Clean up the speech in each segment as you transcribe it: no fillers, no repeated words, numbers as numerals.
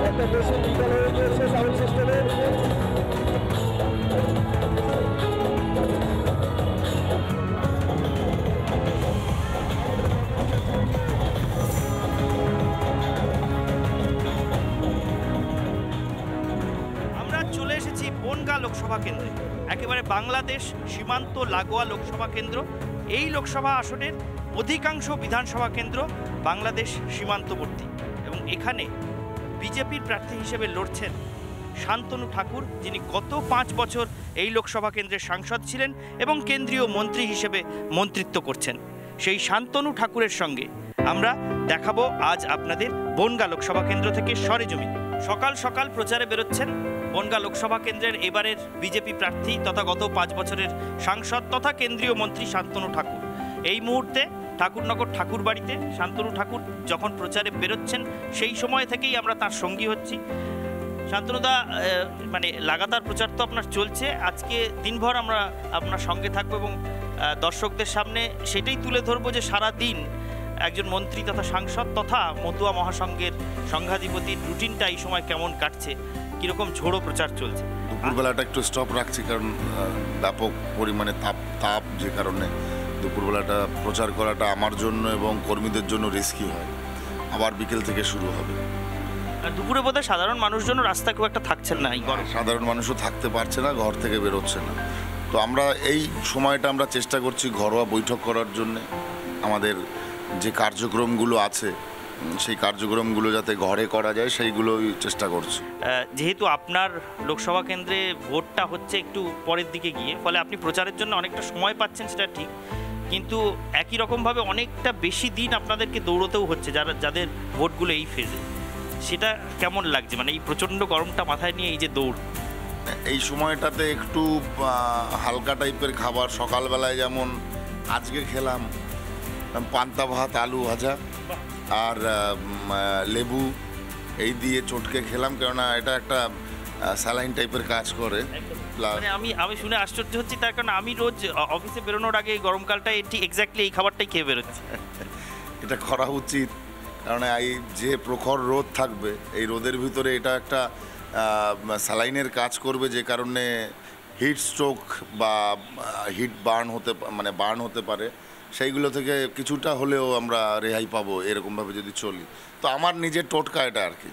একটা বেশি বিদ্যালয়ে রয়েছে সাউন্ড সিস্টেমের। আমরা চলে এসেছি বনগাঁ লোকসভা কেন্দ্রে, একেবারে বাংলাদেশ সীমান্ত লাগোয়া লোকসভা কেন্দ্র। এই লোকসভা আসনের অধিকাংশ বিধানসভা কেন্দ্র বাংলাদেশ সীমান্তবর্তী এবং এখানে বিজেপির প্রার্থী হিসেবে লড়ছেন শান্তনু ঠাকুর, যিনি গত 5 বছর এই লোকসভা কেন্দ্রের সাংসদ ছিলেন এবং কেন্দ্রীয় মন্ত্রী হিসেবে মন্ত্রিত্ব করছেন। সেই শান্তনু ঠাকুরের সঙ্গে আমরা দেখাবো আজ আপনাদের বনগাঁ লোকসভা কেন্দ্র থেকে সরেজমিন। সকাল সকাল প্রচারে বেরোচ্ছেন বনগাঁ লোকসভা কেন্দ্রের এবারের বিজেপি প্রার্থী তথা গত 5 বছরের সাংসদ তথা কেন্দ্রীয় মন্ত্রী শান্তনু ঠাকুর। এই মুহূর্তে ঠাকুরনগর ঠাকুরবাড়িতে শান্তনু ঠাকুর যখন প্রচারে বেরোচ্ছেন সেই সময় থেকেই আমরা তার সঙ্গী হচ্ছি। শান্তনুদা, মানে লাগাতার প্রচার তো আপনার চলছে, আজকে দিনভর আমরা আপনার সঙ্গে থাকবো এবং দর্শকদের সামনে সেটাই তুলে ধরবো যে সারা দিন একজন মন্ত্রী তথা সাংসদ তথা মতুয়া মহাসংঘের সংঘাধিপতির রুটিনটা এই সময় কেমন কাটছে, কীরকম ঝোড়ো প্রচার চলছে। দুপুরবেলাটা একটু স্টপ রাখছি কারণ ব্যাপক পরিমাণে তাপ যে কারণে দুপুরবেলাটা প্রচার করাটা আমার জন্য এবং কর্মীদের জন্য রিস্কি হয়। আবার বিকেল থেকে শুরু হবে। আর দুপুরে বোধহয় সাধারণ মানুষজন রাস্তায় খুব একটা থাকছেন না, এই গরম। সাধারণ মানুষও থাকতে পারছে না, ঘর থেকে বেরোচ্ছে না। তো আমরা এই সময়টা আমরা চেষ্টা করছি ঘরোয়া বৈঠক করার জন্যে। আমাদের যে কার্যক্রমগুলো আছে সেই কার্যক্রমগুলো যাতে ঘরে করা যায় সেইগুলোই চেষ্টা করছি। যেহেতু আপনার লোকসভা কেন্দ্রে ভোটটা হচ্ছে একটু পরের দিকে গিয়ে, ফলে আপনি প্রচারের জন্য অনেকটা সময় পাচ্ছেন, সেটা ঠিক, কিন্তু একই রকমভাবে অনেকটা বেশি দিন আপনাদেরকে দৌড়তেও হচ্ছে যাদের ভোটগুলো এই ফেজে। সেটা কেমন লাগছে, মানে এই প্রচণ্ড গরমটা মাথায় নিয়ে এই যে দৌড়? এই সময়টাতে একটু হালকা টাইপের খাবার, সকালবেলায় যেমন আজকে খেলাম পান্তা ভাত আলু ভাজা আর লেবু, এই দিয়ে চটকে খেলাম, কেননা এটা একটা স্যালাইন টাইপের কাজ করে। মানে আমি শুনে আশ্চর্য হচ্ছি, তার কারণ আমি রোজ অফিসে বেরোনোর আগে এই গরমকালটা ঠিক এক্স্যাক্টলি এই খাবারটাই খেয়ে বেরোচ্ছি। এটা করা উচিত, কারণ এই যে প্রখর রোদ থাকবে এই রোদের ভিতরে এটা একটা স্যালাইনের কাজ করবে, যে কারণে হিট স্ট্রোক বা হিট বার্ন হতে পারে। সেইগুলো থেকে কিছুটা হলেও আমরা রেহাই পাবো এরকমভাবে যদি চলি। তো আমার নিজের টোটকা এটা আর কি,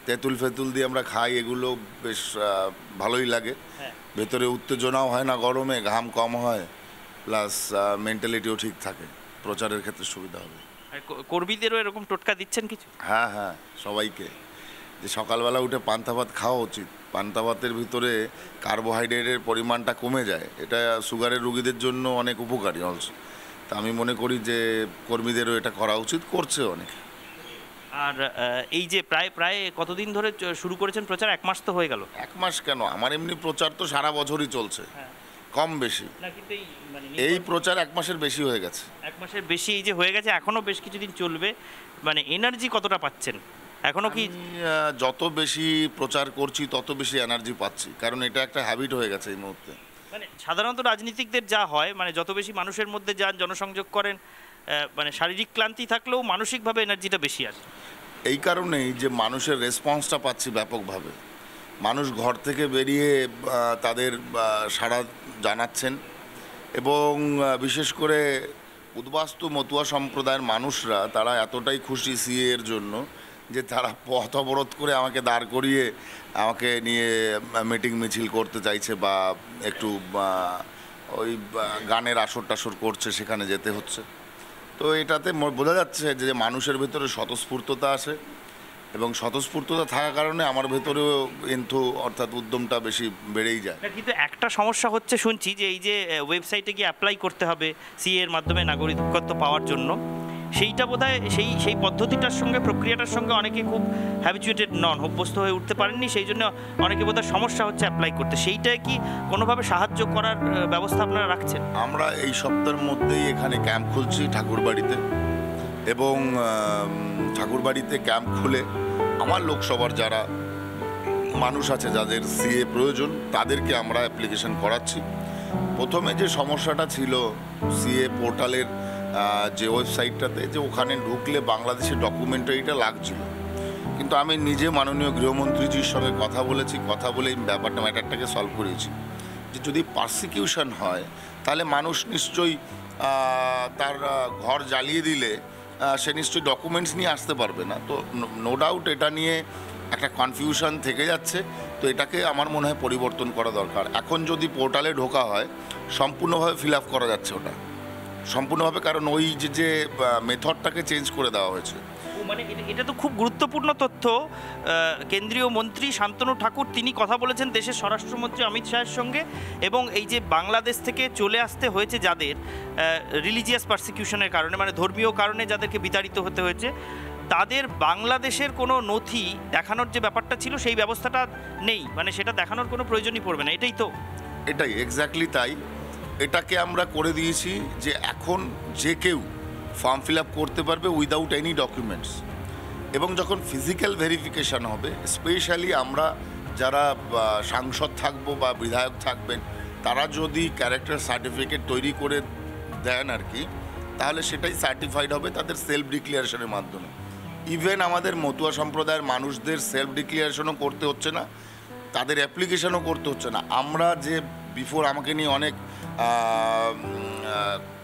তেঁতুল ফেতুল দিয়ে আমরা খাই, এগুলো বেশ ভালোই লাগে। ভেতরে উত্তেজনাও হয় না গরমে, ঘাম কম হয়, প্লাস মেন্টালিটিও ঠিক থাকে, প্রচারের ক্ষেত্রে সুবিধা হবে। কর্মীদেরও এরকম টোটকা দিচ্ছেন কিছু? হ্যাঁ, সবাইকে যে সকালবেলা উঠে পান্তা ভাত খাওয়া উচিত। পান্তা ভাতের ভিতরে কার্বোহাইড্রেটের পরিমাণটা কমে যায়, এটা সুগারের রোগীদের জন্য অনেক উপকারী অলসো। তা আমি মনে করি যে কর্মীদেরও এটা করা উচিত, করছে অনেক। আর এই যে প্রায় কতদিন ধরে শুরু করেছেন প্রচার? 1 মাস তো হয়ে গেল। 1 মাস কেন, আমার এমনি প্রচার তো সারা বছরই চলছে, কম বেশি। এই প্রচার 1 মাসের বেশি হয়ে গেছে। 1 মাসের বেশি এই যে হয়ে গেছে, এখনো বেশ কিছুদিন চলবে, মানে এনার্জি কতটা পাচ্ছেন এখনো? কি যত বেশি প্রচার করছি তত বেশি এনার্জি পাচ্ছি, কারণ এটা একটা হ্যাবিট হয়ে গেছে এই মুহূর্তে। মানে সাধারণত রাজনীতিকদের যা হয়, মানে যত বেশি মানুষের মধ্যে যান, জনসংযোগ করেন, মানে শারীরিক ক্লান্তি থাকলেও মানসিকভাবে এনার্জিটা বেশি আসে। এই কারণেই যে মানুষের রেসপন্সটা পাচ্ছি ব্যাপকভাবে। মানুষ ঘর থেকে বেরিয়ে তাদের সাড়া জানাচ্ছেন এবং বিশেষ করে উদ্বাস্তু মতুয়া সম্প্রদায়ের মানুষরা তারা এতটাই খুশি সিএ এর জন্য যে তারা পথ অবরোধ করে আমাকে দাঁড় করিয়ে আমাকে নিয়ে মিটিং মিছিল করতে চাইছে, বা একটু ওই গানের আসর টাসর করছে, সেখানে যেতে হচ্ছে। তো এটাতে বোঝা যাচ্ছে যে মানুষের ভেতরে স্বতঃস্ফূর্ততা আসে এবং স্বতঃস্ফূর্ততা থাকার কারণে আমার ভেতরেও কিন্তু অর্থাৎ উদ্যমটা বেশি বেড়েই যায়। কিন্তু একটা সমস্যা হচ্ছে শুনছি যে এই যে ওয়েবসাইটে গিয়ে অ্যাপ্লাই করতে হবে সিএ এর মাধ্যমে নাগরিকত্ব পাওয়ার জন্য, সেইটা বোধহয় সেই পদ্ধতিটার সঙ্গে, প্রক্রিয়াটার সঙ্গে অনেকে খুব হ্যাবিচুয়েটেড নন, অভ্যস্ত হয়ে উঠতে পারেননি, সেই জন্য অনেকে বোধহয় সমস্যা হচ্ছে অ্যাপ্লাই করতে। সেইটাই কি কোনোভাবে সাহায্য করার ব্যবস্থা আপনারা রাখছেন? আমরা এই সপ্তাহের মধ্যেই এখানে ক্যাম্প খুলছি ঠাকুরবাড়িতে, এবং ঠাকুরবাড়িতে ক্যাম্প খুলে আমার লোকসভার যারা মানুষ আছে যাদের সিএ প্রয়োজন তাদেরকে আমরা অ্যাপ্লিকেশন করাচ্ছি। প্রথমে যে সমস্যাটা ছিল সিএ পোর্টালের যে ওয়েবসাইটটাতে, যে ওখানে ঢুকলে বাংলাদেশের ডকুমেন্টারিটা লাগছিল। কিন্তু আমি নিজে মাননীয় গৃহমন্ত্রীজির সঙ্গে কথা বলেছি, কথা বলে এই ম্যাটারটাকে সলভ করেছি যে যদি পারসিকিউশন হয় তাহলে মানুষ নিশ্চয়ই তার ঘর জ্বালিয়ে দিলে সে নিশ্চয়ই ডকুমেন্টস নিয়ে আসতে পারবে না। তো নো ডাউট এটা নিয়ে একটা কনফিউশন থেকে যাচ্ছে। তো এটাকে আমার মনে হয় পরিবর্তন করা দরকার। এখন যদি পোর্টালে ঢোকা হয় সম্পূর্ণভাবে ফিল আপ করা যাচ্ছে ওটা সম্পূর্ণভাবে, কারণ ওই যে মেথডটাকে চেঞ্জ করে দেওয়া হয়েছে। মানে এটা তো খুব গুরুত্বপূর্ণ তথ্য। কেন্দ্রীয় মন্ত্রী শান্তনু ঠাকুর তিনি কথা বলেছেন দেশের স্বরাষ্ট্রমন্ত্রী অমিত শাহের সঙ্গে, এবং এই যে বাংলাদেশ থেকে চলে আসতে হয়েছে যাদের রিলিজিয়াস পারসিকিউশনের কারণে, মানে ধর্মীয় কারণে যাদেরকে বিতাড়িত হতে হয়েছে, তাদের বাংলাদেশের কোনো নথি দেখানোর যে ব্যাপারটা ছিল সেই ব্যবস্থাটা নেই, মানে সেটা দেখানোর কোনো প্রয়োজনই পড়বে না। এটাই তো, এটাই এক্স্যাক্টলি তাই। এটাকে আমরা করে দিয়েছি যে এখন যে কেউ ফর্ম ফিল আপ করতে পারবে উইদাউট এনি ডকুমেন্টস, এবং যখন ফিজিক্যাল ভেরিফিকেশান হবে, স্পেশালি আমরা যারা সাংসদ থাকবো বা বিধায়ক থাকবেন তারা যদি ক্যারেক্টার সার্টিফিকেট তৈরি করে দেন আর কি, তাহলে সেটাই সার্টিফাইড হবে তাদের সেলফ ডিক্লিয়ারেশনের মাধ্যমে। ইভেন আমাদের মতুয়া সম্প্রদায়ের মানুষদের সেলফ ডিক্লিয়ারেশনও করতে হচ্ছে না, তাদের অ্যাপ্লিকেশনও করতে হচ্ছে না। আমরা যে বিফোর আমাকে নিয়ে অনেক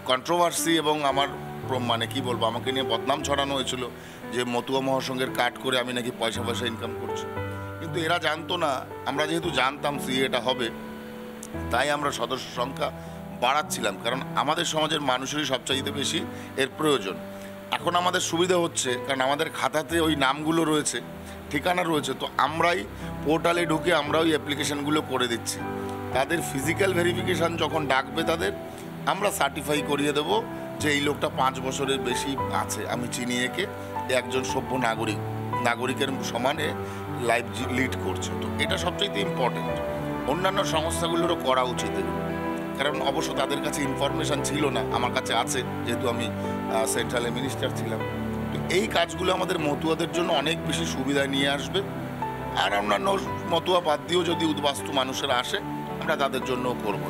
কন্ট্রোভার্সি এবং আমার মানে কি বলবো, আমাকে নিয়ে বদনাম ছড়ানো হয়েছিল যে মতুয়া মহাসংঘের কাট করে আমি নাকি পয়সা ইনকাম করছি। কিন্তু এরা জানতো না, আমরা যেহেতু জানতাম সিএটা হবে তাই আমরা সদস্য সংখ্যা বাড়াচ্ছিলাম, কারণ আমাদের সমাজের মানুষেরই সবচাইতে বেশি এর প্রয়োজন। এখন আমাদের সুবিধা হচ্ছে কারণ আমাদের খাতাতে ওই নামগুলো রয়েছে, ঠিকানা রয়েছে, তো আমরাই পোর্টালে ঢুকে আমরা ওই অ্যাপ্লিকেশানগুলো করে দিচ্ছি। তাদের ফিজিক্যাল ভেরিফিকেশান যখন ডাকবে তাদের, আমরা সার্টিফাই করিয়ে দেবো যে এই লোকটা 5 বছরের বেশি আছে, আমি চিনি একে, একজন সভ্য নাগরিকের সমানে লাইফ লিড করছে। তো এটা সবচেয়ে ইম্পর্টেন্ট। অন্যান্য সংস্থাগুলোরও করা উচিত, কারণ অবশ্য তাদের কাছে ইনফরমেশান ছিল না, আমার কাছে আছে যেহেতু আমি সেন্ট্রালে মিনিস্টার ছিলাম। তো এই কাজগুলো আমাদের মতুয়াদের জন্য অনেক বেশি সুবিধা নিয়ে আসবে। আর অন্যান্য মতুয়া বাদ দিয়েও যদি উদ্বাস্তু মানুষেরা আসে আমরা তাদের জন্যও করবো।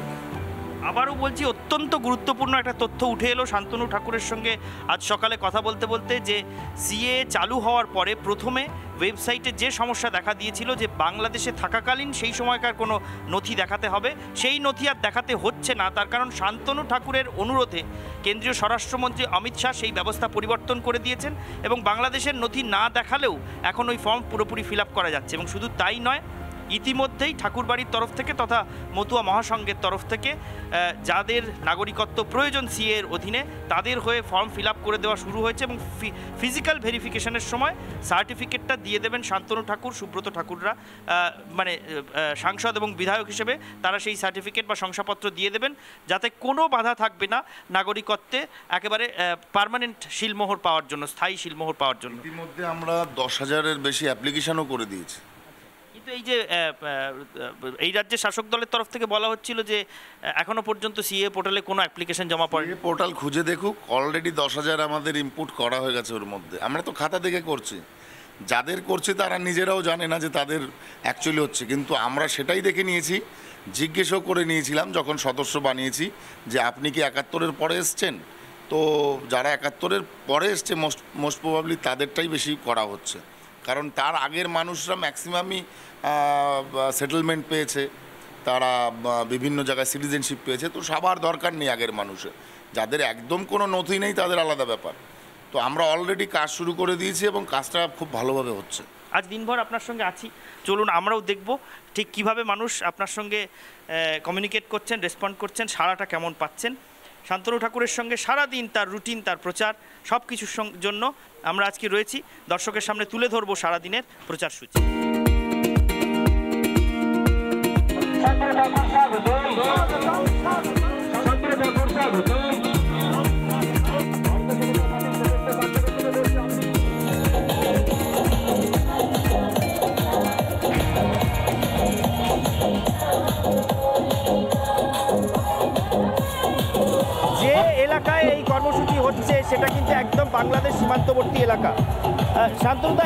আবারও বলছি, অত্যন্ত গুরুত্বপূর্ণ একটা তথ্য উঠে এলো শান্তনু ঠাকুরের সঙ্গে আজ সকালে কথা বলতে বলতে, যে সিএ চালু হওয়ার পরে প্রথমে ওয়েবসাইটে যে সমস্যা দেখা দিয়েছিল যে বাংলাদেশে থাকাকালীন সেই সময়কার কোনো নথি দেখাতে হবে, সেই নথি আর দেখাতে হচ্ছে না। তার কারণ শান্তনু ঠাকুরের অনুরোধে কেন্দ্রীয় স্বরাষ্ট্রমন্ত্রী অমিত শাহ সেই ব্যবস্থা পরিবর্তন করে দিয়েছেন, এবং বাংলাদেশের নথি না দেখালেও এখন ওই ফর্ম পুরোপুরি ফিল আপ করা যাচ্ছে। এবং শুধু তাই নয়, ইতিমধ্যেই ঠাকুরবাড়ির তরফ থেকে তথা মতুয়া মহাসংঘের তরফ থেকে যাদের নাগরিকত্ব প্রয়োজন সিএ এর অধীনে তাদের হয়ে ফর্ম ফিল আপ করে দেওয়া শুরু হয়েছে, এবং ফিজিক্যাল ভেরিফিকেশনের সময় সার্টিফিকেটটা দিয়ে দেবেন শান্তনু ঠাকুর, সুব্রত ঠাকুররা, মানে সাংসদ এবং বিধায়ক হিসেবে তারা সেই সার্টিফিকেট বা শংসাপত্র দিয়ে দেবেন, যাতে কোনো বাধা থাকবে না নাগরিকত্বে একেবারে পার্মানেন্ট শিলমোহর পাওয়ার জন্য, স্থায়ী শিলমোহর পাওয়ার জন্য। ইতিমধ্যে আমরা 10,000-এর বেশি অ্যাপ্লিকেশনও করে দিয়েছি। কিন্তু এই যে এই রাজ্যের শাসক দলের তরফ থেকে বলা হচ্ছিল যে এখনো পর্যন্ত সিএ পোর্টালে কোনো অ্যাপ্লিকেশন জমা পড়েনি। পোর্টাল খুঁজে দেখুক, অলরেডি 10,000 আমাদের ইনপুট করা হয়ে গেছে ওর মধ্যে। আমরা তো খাতা দেখে করছি, যাদের করছে তারা নিজেরাও জানে না যে তাদের অ্যাকচুয়ালি হচ্ছে, কিন্তু আমরা সেটাই দেখে নিয়েছি, জিজ্ঞেসও করে নিয়েছিলাম যখন সদস্য বানিয়েছি যে আপনি কি 71-এর পরে এসছেন। তো যারা 71-এর পরে এসছে মোস্ট প্রবাবলি তাদেরটাই বেশি করা হচ্ছে, কারণ তার আগের মানুষরা ম্যাক্সিমামই সেটেলমেন্ট পেয়েছে, তারা বিভিন্ন জায়গায় সিটিজেনশিপ পেয়েছে। তো সবার দরকার নেই আগের মানুষের, যাদের একদম কোনো নথি নেই তাদের আলাদা ব্যাপার। তো আমরা অলরেডি কাজ শুরু করে দিয়েছি এবং কাজটা খুব ভালোভাবে হচ্ছে। আজ দিনভর আপনার সঙ্গে আছি, চলুন আমরাও দেখব ঠিক কিভাবে মানুষ আপনার সঙ্গে কমিউনিকেট করছেন, রেসপন্ড করছেন, সাড়াটা কেমন পাচ্ছেন। শান্তনু ঠাকুরের সঙ্গে সারাদিন তার রুটিন, তার প্রচার সব কিছুর জন্য আমরা আজকে রয়েছি, দর্শকের সামনে তুলে ধরবো সারাদিনের প্রচার সূচি। এলাকায় এই কর্মসূচি হচ্ছে সেটা কিন্তু একদম বাংলাদেশ সীমান্তবর্তী এলাকা। শান্তনুদা,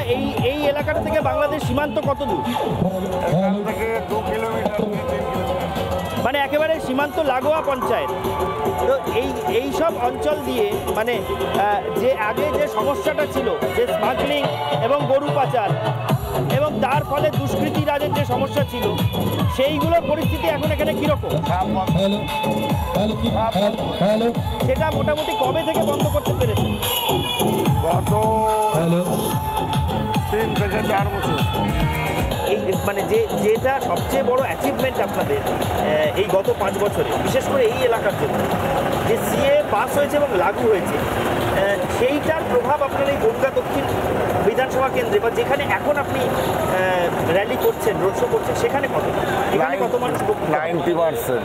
এই এলাকাটা থেকে বাংলাদেশ সীমান্ত কত দূর? এখান থেকে 2 কিলোমিটার। মানে একেবারে সীমান্ত লাগোয়া পঞ্চায়েত। তো এই সব অঞ্চল দিয়ে মানে যে আগে যে সমস্যাটা ছিল, যে স্মাগলিং এবং গরু পাচার এবং তার ফলে দুষ্কৃতী রাজের যে সমস্যা ছিল, সেইগুলোর পরিস্থিতি এখন এখানে কীরকম? সেটা মোটামুটি কবে থেকে বন্ধ করতে পেরেছে? গত 3 থেকে 4 বছর। এই মানে যেটা সবচেয়ে বড় অ্যাচিভমেন্ট আপনাদের এই গত 5 বছরে, বিশেষ করে এই এলাকার জন্য, যে সিএ পাস হয়েছে এবং লাগু হয়েছে, সেইটার প্রভাব আপনার এই বনগাঁ দক্ষিণ বিধানসভা কেন্দ্রে বা যেখানে এখন আপনি র্যালি করছেন, রোড শো করছেন, সেখানে কত? এখানে কত মানুষ? 90%।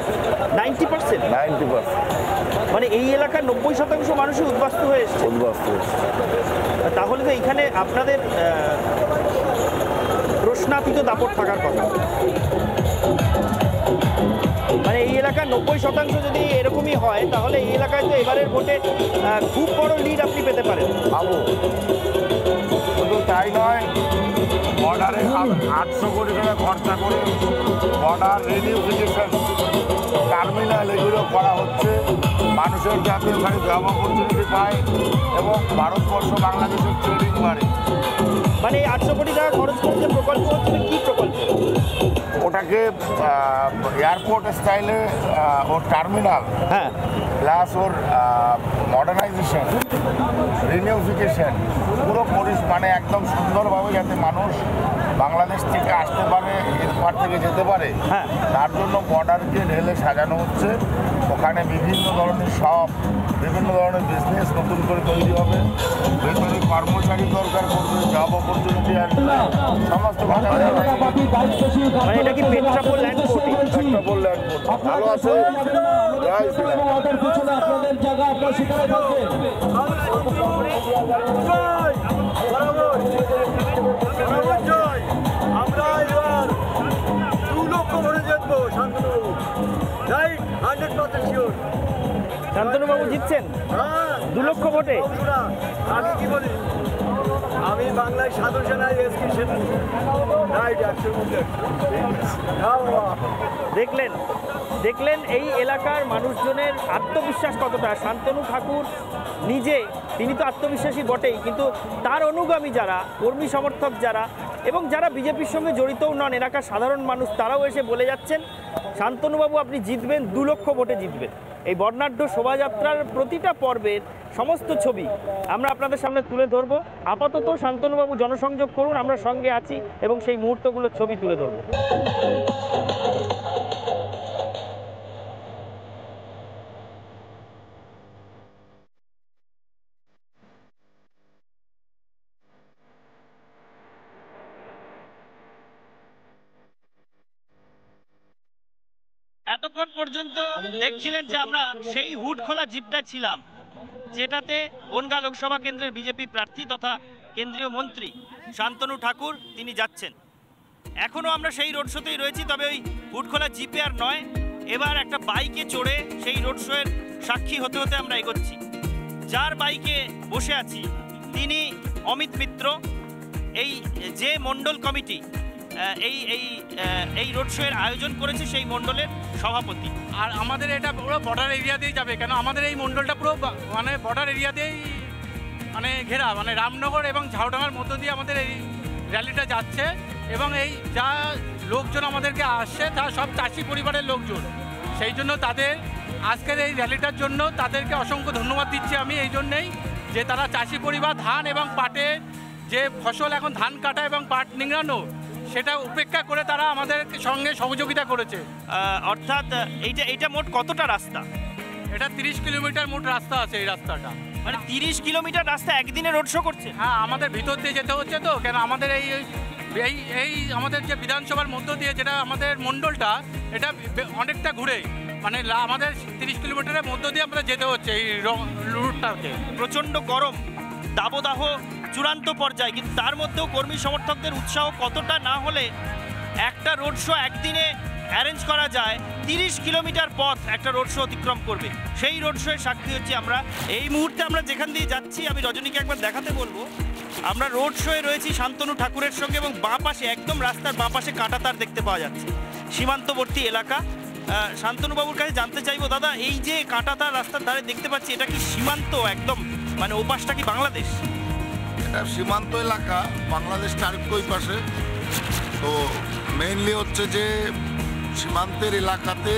90%? মানে এই এলাকার 90% মানুষই উদ্বাস্তু হয়ে এসছে। তাহলে তো এইখানে আপনাদের প্রশ্নাতীত দাপট থাকার কথা। মানে এই এলাকার 90% যদি এরকমই হয়, তাহলে এই এলাকায় তো এবারের ভোটে খুব বড় লিড আপনি পেতে পারেন। পাবো। শুধু তাই নয়, বর্ডারে 800 কোটি টাকা খরচা করে বর্ডার রিনিউফিকেশন, টার্মিনাল এগুলো করা হচ্ছে, মানুষের যাতে ওখানে জব অপরচুনিটি পায় এবং ভারতবর্ষ বাংলাদেশের ট্রেডিং বাড়ে। মানে 800 কোটি টাকা খরচ করে যে প্রকল্প হচ্ছে, কি প্রকল্প? ওটাকে এয়ারপোর্ট স্টাইলে ওর টার্মিনাল, হ্যাঁ, প্লাস ওর মডার্নাইজেশন, রিনিউফিকেশন, পুরো মানে একদম সুন্দরভাবে যাতে মানুষ বাংলাদেশ থেকে আসতে পারে, এরপর থেকে যেতে পারে, হ্যাঁ, তার জন্য বর্ডারকে ঢেলে সাজানো হচ্ছে। ওখানে বিভিন্ন ধরনের বিভিন্ন ধরনের বিজনেস নতুন করে তৈরি হবে, ভেতরে কর্মচারী দরকার পড়বে, জব অপরচুনিটি আসবে, সমস্ত মানে এটা কি Petrapole land court? Petrapole land court ভালো আছে। জয় শ্রীরাম। আমরা এবার 2 লক্ষ ভোটে জিতবো। শান্তনুবাবু রাইট, 100% শিওর। শান্তনুবাবু জিতছেন 2 লক্ষ ভোটে? আমি কি বলি, আমি বাংলায় সাধু সেনায় এসকি সেনা রাইট 100 মধ্যে। দেখলেন এই এলাকার মানুষজনের আত্মবিশ্বাস কতটা। শান্তনু ঠাকুর নিজে, তিনি তো আত্মবিশ্বাসী বটেই, কিন্তু তার অনুগামী যারা, কর্মী সমর্থক যারা এবং যারা বিজেপির সঙ্গে জড়িতও নন, এলাকার সাধারণ মানুষ, তারাও এসে বলে যাচ্ছেন শান্তনুবাবু আপনি জিতবেন, 2 লক্ষ ভোটে জিতবেন। এই বর্ণাঢ্য শোভাযাত্রার প্রতিটা পর্বের সমস্ত ছবি আমরা আপনাদের সামনে তুলে ধরবো। আপাতত শান্তনুবাবু জনসংযোগ করুন, আমরা সঙ্গে আছি এবং সেই মুহূর্তগুলোর ছবি তুলে ধরবো। এতক্ষণ পর্যন্ত দেখছিলেন যে আমরা সেই হুড খোলা জিপটা ছিলাম, যেটাতে বনগাঁ লোকসভা কেন্দ্রের বিজেপি প্রার্থী তথা কেন্দ্রীয় মন্ত্রী শান্তনু ঠাকুর তিনি যাচ্ছেন। এখনো আমরা সেই রোড শোতেই রয়েছি, তবে ওই হুড খোলা জিপে আর নয়, এবার একটা বাইকে চড়ে সেই রোড শোয়ের সাক্ষী হতে হতে আমরা এগোচ্ছি। যার বাইকে বসে আছি তিনি অমিত মিত্র, এই যে মণ্ডল কমিটি এই রোড শোয়ের আয়োজন করেছে সেই মণ্ডলের সভাপতি। আর আমাদের এটা পুরো বর্ডার এরিয়া দিয়েই যাবে, কেন আমাদের এই মণ্ডলটা পুরো মানে বর্ডার এরিয়া দিয়েই মানে ঘেরা, মানে রামনগর এবং ঝাউডাঙ্গার মধ্য দিয়ে আমাদের এই র্যালিটা যাচ্ছে। এবং এই যা লোকজন আমাদেরকে আসছে তা সব চাষি পরিবারের লোকজন, সেই জন্য তাদের আজকের এই র্যালিটার জন্য তাদেরকে অসংখ্য ধন্যবাদ দিচ্ছি আমি এই জন্যেই যে তারা চাষি পরিবার ধান এবং পাটের যে ফসল এখন ধান কাটা এবং পাট নিংড়ানো সেটা উপেক্ষা করে তারা আমাদের সঙ্গে সহযোগিতা করেছে। অর্থাৎ এইটা মোট কতটা রাস্তা? এটা 30 কিলোমিটার মোট রাস্তা আছে। এই রাস্তাটা মানে 30 কিলোমিটার রাস্তা একদিনে রোড শো করছে? হ্যাঁ, আমাদের ভিতর দিয়ে যেতে হচ্ছে তো, কেন আমাদের এই আমাদের যে বিধানসভার মধ্য দিয়ে যেটা আমাদের মণ্ডলটা, এটা অনেকটা ঘুরে মানে আমাদের 30 কিলোমিটারের মধ্য দিয়ে আমাদের যেতে হচ্ছে এই রুটটাতে। প্রচণ্ড গরম, দাবদাহ চূড়ান্ত পর্যায়ে, কিন্তু তার মধ্যেও কর্মী সমর্থকদের উৎসাহ কতটা না হলে একটা রোড শো একদিনে অ্যারেঞ্জ করা যায়। 30 কিলোমিটার পথ একটা রোড শো অতিক্রম করবে, সেই রোড শোয়ের সাক্ষী হচ্ছে আমরা এই মুহূর্তে। আমরা যেখান দিয়ে যাচ্ছি, আমি রজনীকে একবার দেখাতে বলবো, আমরা রোড শোয়ে রয়েছি শান্তনু ঠাকুরের সঙ্গে এবং বাঁ পাশে, একদম রাস্তার বাঁ পাশে কাঁটাতার দেখতে পাওয়া যাচ্ছে। সীমান্তবর্তী এলাকা, শান্তনুবাবুর কাছে জানতে চাইবো, দাদা এই যে কাঁটাতার রাস্তার ধারে দেখতে পাচ্ছি, এটা কি সীমান্ত একদম, মানে ওপাশটা কি বাংলাদেশ? এটা সীমান্ত এলাকা, বাংলাদেশ চারকই পাশে। তো মেইনলি হচ্ছে যে সীমান্তের এলাকাতে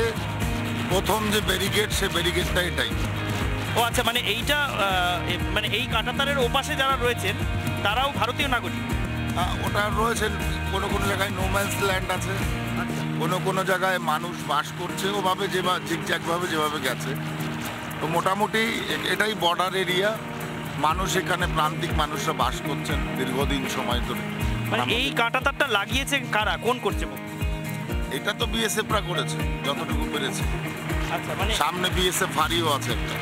প্রথম যে ব্যারিকেড, সে ব্যারিকেডটা এটাই। ও আচ্ছা, মানে এইটা মানে এই কাঁটাতারের ওপাশে যারা রয়েছেন তারাও ভারতীয় নাগরিক? ওটা রয়েছেন, কোনো কোনো জায়গায় নোম্যান্স ল্যান্ড আছে, কোনো কোনো জায়গায় মানুষ বাস করছে ওভাবে, ঠিকঠাকভাবে যেভাবে গেছে। তো মোটামুটি এটাই বর্ডার এরিয়া, মানুষ এখানে প্রান্তিক মানুষরা বাস করছেন দীর্ঘদিন সময় ধরে। মানে এই কাঁটাতারটা লাগিয়েছে কারা, কোন কর্তৃপক্ষ? এটা তো বিএসএফরা করেছে যতটুকু পেরেছে। আচ্ছা, মানে সামনে বিএসএফ ফাঁড়িও আছে একটা।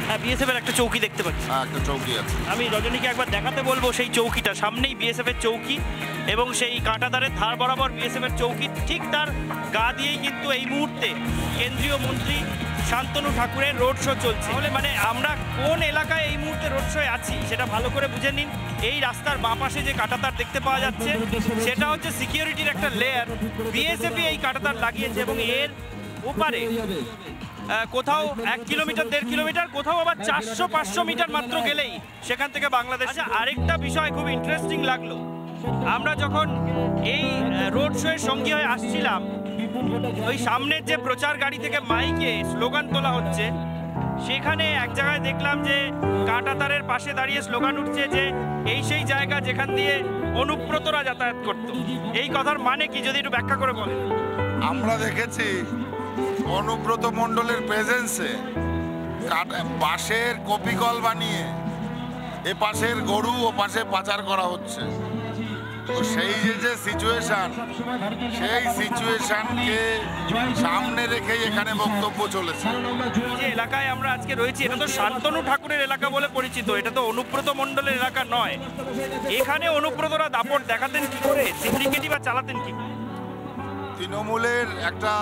হ্যাঁ, বিএসএফ এর একটা চৌকি দেখতে পাচ্ছি। হ্যাঁ, একটা চৌকি আছে। আমি রজনীকে একবার দেখাতে বলবো সেই চৌকিটা, সামনেই বিএসএফ এর চৌকি এবং সেই কাঁটাতারের ধার বরাবর বিএসএফ এর চৌকি, ঠিক তার গা দিয়েই কিন্তু এই মুহূর্তে কেন্দ্রীয় মন্ত্রী শান্তনু ঠাকুরের রোড শো চলছে। তাহলে মানে আমরা কোন এলাকায় এই মুহূর্তে রোড শোয়ে আছি সেটা ভালো করে বুঝে নিন। এই রাস্তার বাঁ পাশে যে কাঁটাতার দেখতে পাওয়া যাচ্ছে সেটা হচ্ছে সিকিউরিটির একটা লেয়ার। বিএসএফ এই কাঁটাতার লাগিয়েছে এবং এর ওপারে কোথাও 1 কিলোমিটার 1.5 কিলোমিটার, কোথাও আবার 400-500 মিটার মাত্র গেলেই সেখান থেকে বাংলাদেশ। আচ্ছা, আরেকটা বিষয় খুব ইন্টারেস্টিং লাগলো, আমরা যখন এই রোড শোয়ের সঙ্গী হয়ে আসছিলাম, ওই সামনের যে প্রচার গাড়ি থেকে মাইকে স্লোগান তোলা হচ্ছে, সেখানে এক জায়গায় দেখলাম যে কাঁটাতারের পাশে দাঁড়িয়ে স্লোগান উঠছে যে এই সেই জায়গা যেখান দিয়ে অনুব্রতরা যাতায়াত করত। এই কথার মানে কি, যদি একটু ব্যাখ্যা করে বলেন? আমরা দেখেছি অনুব্রত মণ্ডলের প্রেজেন্সে বাঁশের কপিকল বানিয়ে এ পাশের গরু ও পাশে পাচার করা হচ্ছে। তো সেই যে সিচুয়েশন, সেই সিচুয়েশনকে সামনে রেখেই এখানে বক্তব্য চলেছে। যে এলাকায় আমরা আজকে রয়েছি, এটা তো শান্তনু ঠাকুরের এলাকা বলে পরিচিত, এটা তো অনুব্রত মণ্ডলের এলাকা নয়। এখানে অনুব্রতরা দাপট দেখাতেন কি করে, সিন্ডিকেটই বা চালাতেন কি? তৃণমূলের একটা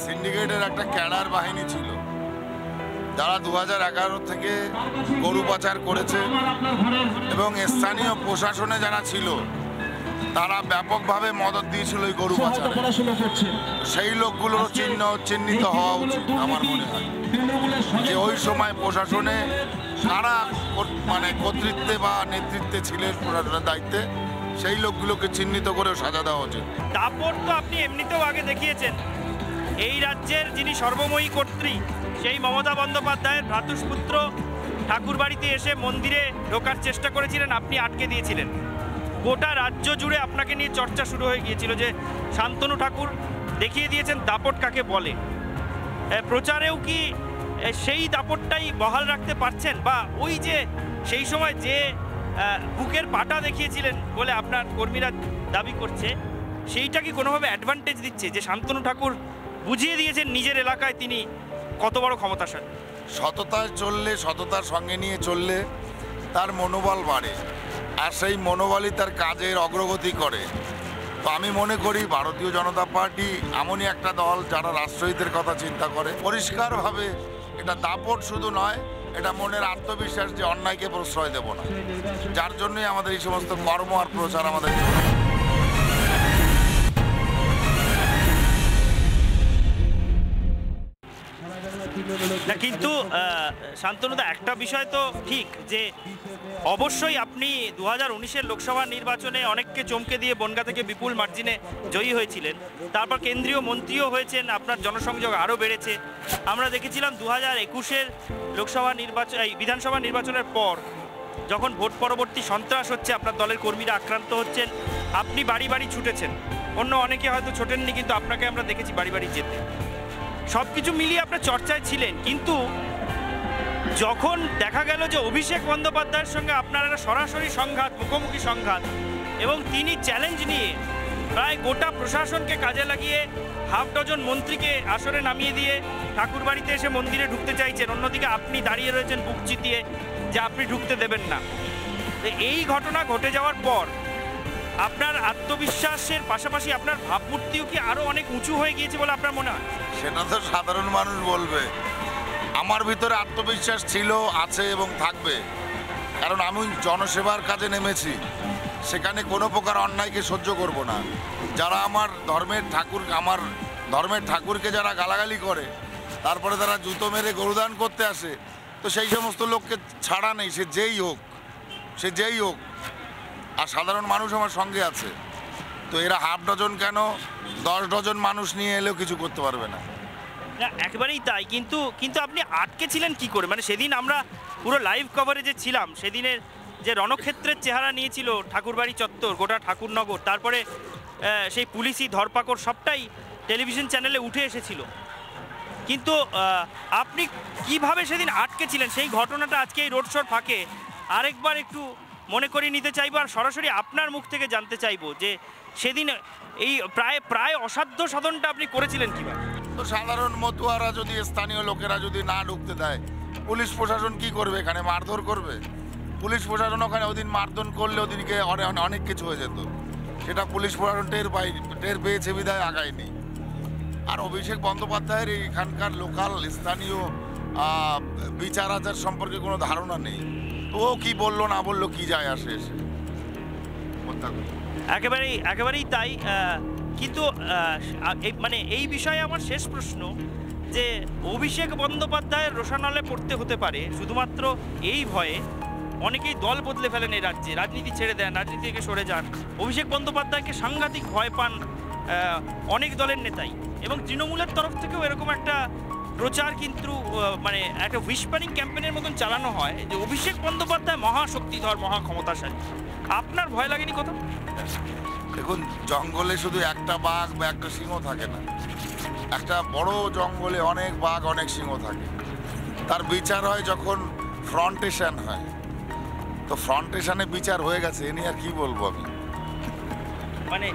সিন্ডিকেটের একটা ক্যাডার বাহিনী ছিল, যারা 2011 থেকে গরু পাচার করেছে এবং স্থানীয় প্রশাসনে যারা ছিল তারা ব্যাপকভাবে মদত দিয়েছিল এই গরু পাচারে। সেই লোকগুলোর চিহ্নিত হওয়া উচিত আমার মনে হয়, যে ওই সময় প্রশাসনে কারা মানে কর্তৃত্বে বা নেতৃত্বে ছিলেন প্রশাসনের দায়িত্বে, সেই লোকগুলোকে চিহ্নিত করেও সাজা দেওয়া উচিত। দাপট তো আপনি এমনিতেও আগে দেখিয়েছেন। এই রাজ্যের যিনি সর্বময়ী কর্ত্রী, সেই মমতা বন্দ্যোপাধ্যায়ের ভ্রাতুষ্পুত্র ঠাকুর বাড়িতে এসে মন্দিরে ঢোকার চেষ্টা করেছিলেন, আপনি আটকে দিয়েছিলেন। গোটা রাজ্য জুড়ে আপনাকে নিয়ে চর্চা শুরু হয়ে গিয়েছিল যে শান্তনু ঠাকুর দেখিয়ে দিয়েছেন দাপট কাকে বলে। প্রচারেও কি সেই দাপটটাই বহাল রাখতে পারছেন, বা ওই যে সেই সময় যে বুকের পাটা দেখিয়েছিলেন বলে আপনার কর্মীরা দাবি করছে, সেইটা কি কোনোভাবে অ্যাডভান্টেজ দিচ্ছে যে শান্তনু ঠাকুর বুঝিয়ে দিয়েছেন নিজের এলাকায় তিনি কত বড় ক্ষমতাশালী? সততায় চললে, সততার সঙ্গে নিয়ে চললে তার মনোবল বাড়ে, আর সেই মনোবলই তার কাজের অগ্রগতি করে। তো আমি মনে করি ভারতীয় জনতা পার্টি এমনই একটা দল যারা রাষ্ট্রহিতের কথা চিন্তা করে। পরিষ্কারভাবে এটা দাপট শুধু নয়, এটা মনের আত্মবিশ্বাস যে অন্যায়কে প্রশ্রয় দেব না, যার জন্যই আমাদের এই সমস্ত কর্ম আর প্রচার আমাদের। না, কিন্তু শান্তনুদা একটা বিষয় তো ঠিক যে অবশ্যই আপনি 2019-এর লোকসভা নির্বাচনে অনেককে চমকে দিয়ে বনগাঁ থেকে বিপুল মার্জিনে জয়ী হয়েছিলেন, তারপর কেন্দ্রীয় মন্ত্রীও হয়েছেন, আপনার জনসংযোগ আরও বেড়েছে। আমরা দেখেছিলাম 2021-এর লোকসভা নির্বাচন, এই বিধানসভা নির্বাচনের পর যখন ভোট পরবর্তী সন্ত্রাস হচ্ছে, আপনার দলের কর্মীরা আক্রান্ত হচ্ছেন, আপনি বাড়ি বাড়ি ছুটেছেন। অন্য অনেকে হয়তো ছোটেননি, কিন্তু আপনাকে আমরা দেখেছি বাড়ি বাড়ি যেতে। সব কিছু মিলিয়ে আপনার চর্চায় ছিলেন, কিন্তু যখন দেখা গেল যে অভিষেক বন্দ্যোপাধ্যায়ের সঙ্গে আপনার একটা সরাসরি সংঘাত, মুখোমুখি সংঘাত, এবং তিনি চ্যালেঞ্জ নিয়ে প্রায় গোটা প্রশাসনকে কাজে লাগিয়ে হাফ ডজন মন্ত্রীকে আসরে নামিয়ে দিয়ে ঠাকুর বাড়িতে এসে মন্দিরে ঢুকতে চাইছেন, অন্যদিকে আপনি দাঁড়িয়ে রয়েছেন বুক চিতিয়ে যে আপনি ঢুকতে দেবেন না। এই ঘটনা ঘটে যাওয়ার পর আপনার আত্মবিশ্বাসের পাশাপাশি আপনার ভাবমূর্তিও কি আরও অনেক উঁচু হয়ে গিয়েছে বলে আপনার মনে হয়? সেটা তো সাধারণ মানুষ বলবে। আমার ভিতরে আত্মবিশ্বাস ছিল, আছে এবং থাকবে, কারণ আমি জনসেবার কাজে নেমেছি। সেখানে কোনো প্রকার অন্যায়কে সহ্য করব না। যারা আমার ধর্মের ঠাকুর, আমার ধর্মের ঠাকুরকে যারা গালাগালি করে, তারপরে তারা জুতো মেরে গরুদান করতে আসে, তো সেই সমস্ত লোককে ছাড়া নেই, সে যেই হোক। আর সাধারণ মানুষ আমার সঙ্গে আছে, তো এরা হাফ ডজন কেন 10 ডজন মানুষ নিয়ে এলেও কিছু করতে পারবে না। না একেবারেই তাই, কিন্তু আপনি আটকে ছিলেন কি করে? মানে সেদিন আমরা পুরো লাইভ কভারেজে ছিলাম, সেদিনের যে রণক্ষেত্রের চেহারা নিয়েছিল ঠাকুরবাড়ি চত্বর, গোটা ঠাকুরনগর, তারপরে সেই পুলিশি ধরপাকড় সবটাই টেলিভিশন চ্যানেলে উঠে এসেছিল, কিন্তু আপনি কিভাবে সেদিন আটকে ছিলেন? সেই ঘটনাটা আজকে এই রোড শোর ফাঁকে আরেকবার একটু মনে করিয়ে নিতে চাইবো, আর সরাসরি আপনার মুখ থেকে জানতে চাইবো যে সেদিন এই প্রায় অসাধ্য সাধনটা আপনি করেছিলেন কীভাবে? তো সাধারণ মতুয়ারা যদি, স্থানীয় লোকেরা যদি না ঢুকতে দেয়, পুলিশ প্রশাসন কি করবে? এখানে মারধর করবে? পুলিশ প্রশাসন ওখানে ওদিন মারধর করলে ওদিনকে অনেক কিছু হয়ে যেত, সেটা পুলিশ প্রশাসন টের পেয়েছে বিধায় আগায়নি। আর অভিষেক বন্দ্যোপাধ্যায়ের এখানকার লোকাল স্থানীয় বিচার আচার সম্পর্কে কোনো ধারণা নেই, তো ও কি বললো না বললো কি যায় আসে এসে। একেবারেই তাই, কিন্তু মানে এই বিষয়ে আমার শেষ প্রশ্ন যে অভিষেক বন্দ্যোপাধ্যায়ের রোষানলে পড়তে হতে পারে শুধুমাত্র এই ভয়ে অনেকেই দল বদলে ফেলেন এই রাজ্যে, রাজনীতি ছেড়ে দেন, রাজনীতি থেকে সরে যান। অভিষেক বন্দ্যোপাধ্যায়কে সাংঘাতিক ভয় পান অনেক দলের নেতাই, এবং তৃণমূলের তরফ থেকেও এরকম একটা প্রচার কিন্তু মানে একটা হুইসপারিং ক্যাম্পেনের মতন চালানো হয় যে অভিষেক বন্দ্যোপাধ্যায় মহাশক্তিধর, মহা ক্ষমতাশালী। আপনার ভয় লাগেনি কোথাও? দেখুন, জঙ্গলে শুধু একটা বাঘ বা একটা সিংহ থাকে না, একটা বড় জঙ্গলে অনেক বাঘ, অনেক সিংহ থাকে। তার বিচার হয় যখন ফ্রন্টেশন হয়, তো ফ্রন্টেশনে বিচার হয়ে গেছে, এ নিয়ে আর কি বলবো আমি। মানে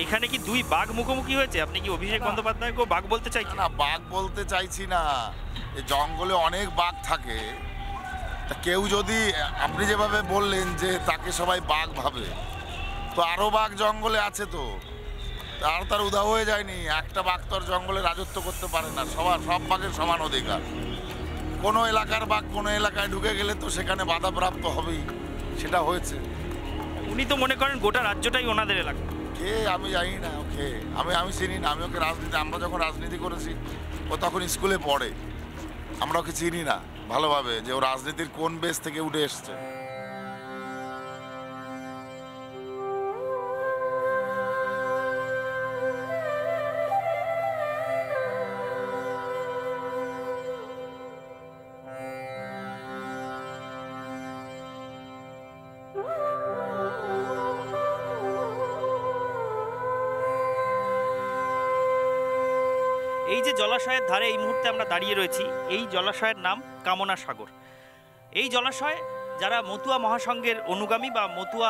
এখানে কি দুই বাঘ মুখোমুখি হয়েছে? আপনি কি অভিষেক বন্দ্যোপাধ্যায়কেও বাঘ বলতে চাইছেন? না, বাঘ বলতে চাইছি না, এই জঙ্গলে অনেক বাঘ থাকে, তা কেউ যদি, আপনি যেভাবে বললেন যে তাকে সবাই বাঘ ভাবে, তো আরও বাঘ জঙ্গলে আছে, তো তার উধাও হয়ে যায়নি। একটা বাঘ তো আর জঙ্গলে রাজত্ব করতে পারে না, সব বাঘের সমান অধিকার। কোনো এলাকার বাঘ কোনো এলাকায় ঢুকে গেলে তো সেখানে বাধাপ্রাপ্ত হবেই, সেটা হয়েছে। উনি তো মনে করেন গোটা রাজ্যটাই ওনাদের এলাকা। কে আমি জানি না, ওকে আমি চিনি না, আমি ওকে রাজনীতি, আমরা যখন রাজনীতি করেছি ও তখন স্কুলে পড়ে, আমরা ওকে চিনি না ভালোভাবে যে ও রাজনীতির কোন বেস থেকে উঠে এসছে। এই যে জলাশয়ের ধারে এই মুহূর্তে আমরা দাঁড়িয়ে রয়েছি, এই জলাশয়ের নাম কামনা সাগর। এই জলাশয় যারা মতুয়া মহাসংঘের অনুগামী বা মতুয়া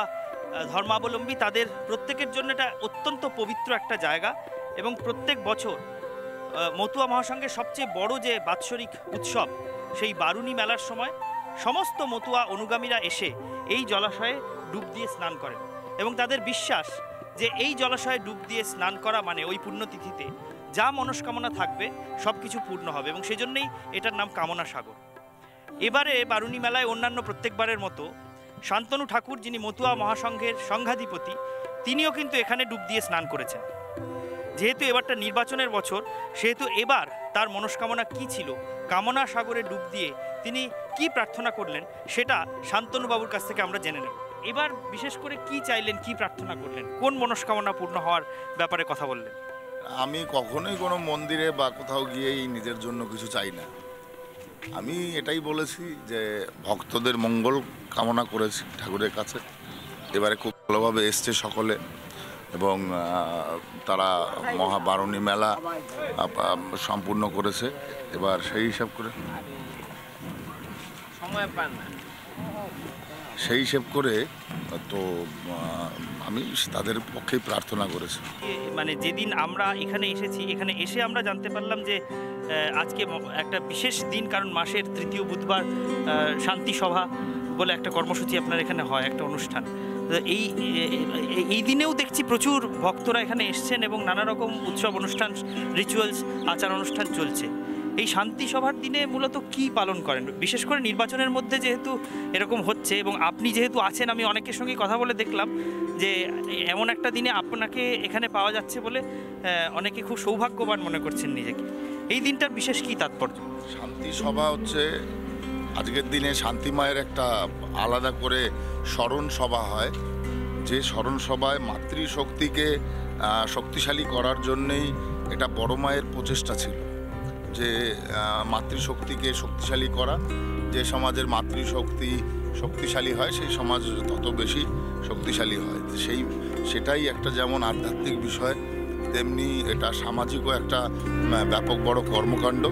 ধর্মাবলম্বী, তাদের প্রত্যেকের জন্য এটা অত্যন্ত পবিত্র একটা জায়গা, এবং প্রত্যেক বছর মতুয়া মহাসংঘের সবচেয়ে বড় যে বাৎসরিক উৎসব, সেই বারুণী মেলার সময় সমস্ত মতুয়া অনুগামীরা এসে এই জলাশয়ে ডুব দিয়ে স্নান করেন, এবং তাদের বিশ্বাস যে এই জলাশয়ে ডুব দিয়ে স্নান করা মানে ওই পুণ্যতিথিতে যা মনস্কামনা থাকবে সব কিছু পূর্ণ হবে, এবং সেই জন্যেই এটার নাম কামনা সাগর। এবারে বারুণী মেলায় অন্যান্য প্রত্যেকবারের মতো শান্তনু ঠাকুর, যিনি মতুয়া মহাসংঘের সংঘাধিপতি, তিনিও কিন্তু এখানে ডুব দিয়ে স্নান করেছেন। যেহেতু এবারটা নির্বাচনের বছর, সেহেতু এবার তার মনস্কামনা কি ছিল, কামনা সাগরে ডুব দিয়ে তিনি কি প্রার্থনা করলেন, সেটা শান্তনুবাবুর কাছ থেকে আমরা জেনে নেব। এবার বিশেষ করে কি চাইলেন, কি প্রার্থনা করলেন, কোন মনস্কামনা পূর্ণ হওয়ার ব্যাপারে কথা বললেন? আমি কখনোই কোনো মন্দিরে বা কোথাও গিয়েই নিজের জন্য কিছু চাই না। আমি এটাই বলেছি যে ভক্তদের মঙ্গল কামনা করেছি ঠাকুরের কাছে। এবারে খুব ভালোভাবে এসছে সকলে, এবং তারা মহাবারুণী মেলা সম্পূর্ণ করেছে। এবার সেই হিসাব করে তো আমি তাদের পক্ষেই প্রার্থনা করেছি। মানে যেদিন আমরা এখানে এসেছি, এখানে এসে আমরা জানতে পারলাম যে আজকে একটা বিশেষ দিন, কারণ মাসের তৃতীয় বুধবার শান্তি সভা বলে একটা কর্মসূচি আপনার এখানে হয়, একটা অনুষ্ঠান। এই দিনেও দেখছি প্রচুর ভক্তরা এখানে এসছেন, এবং নানা রকম উৎসব অনুষ্ঠান, রিচুয়ালস, আচার অনুষ্ঠান চলছে। এই শান্তি সভার দিনে মূলত কি পালন করেন, বিশেষ করে নির্বাচনের মধ্যে যেহেতু এরকম হচ্ছে এবং আপনি যেহেতু আছেন, আমি অনেকের সঙ্গে কথা বলে দেখলাম যে এমন একটা দিনে আপনাকে এখানে পাওয়া যাচ্ছে বলে অনেকে খুব সৌভাগ্যবান মনে করছেন নিজেকে। এই দিনটার বিশেষ কি তাৎপর্য? শান্তি সভা হচ্ছে আজকের দিনে শান্তি মায়ের একটা আলাদা করে স্মরণ সভা হয়, যে স্মরণ সভায় মাতৃশক্তিকে শক্তিশালী করার জন্যেই এটা বড় মায়ের প্রচেষ্টা ছিল, যে মাতৃশক্তিকে শক্তিশালী করা। যে সমাজের মাতৃশক্তি শক্তিশালী হয় সেই সমাজ তত বেশি শক্তিশালী হয়। সেটাই একটা যেমন আধ্যাত্মিক বিষয়, তেমনি এটা সামাজিকও একটা ব্যাপক বড় কর্মকাণ্ড,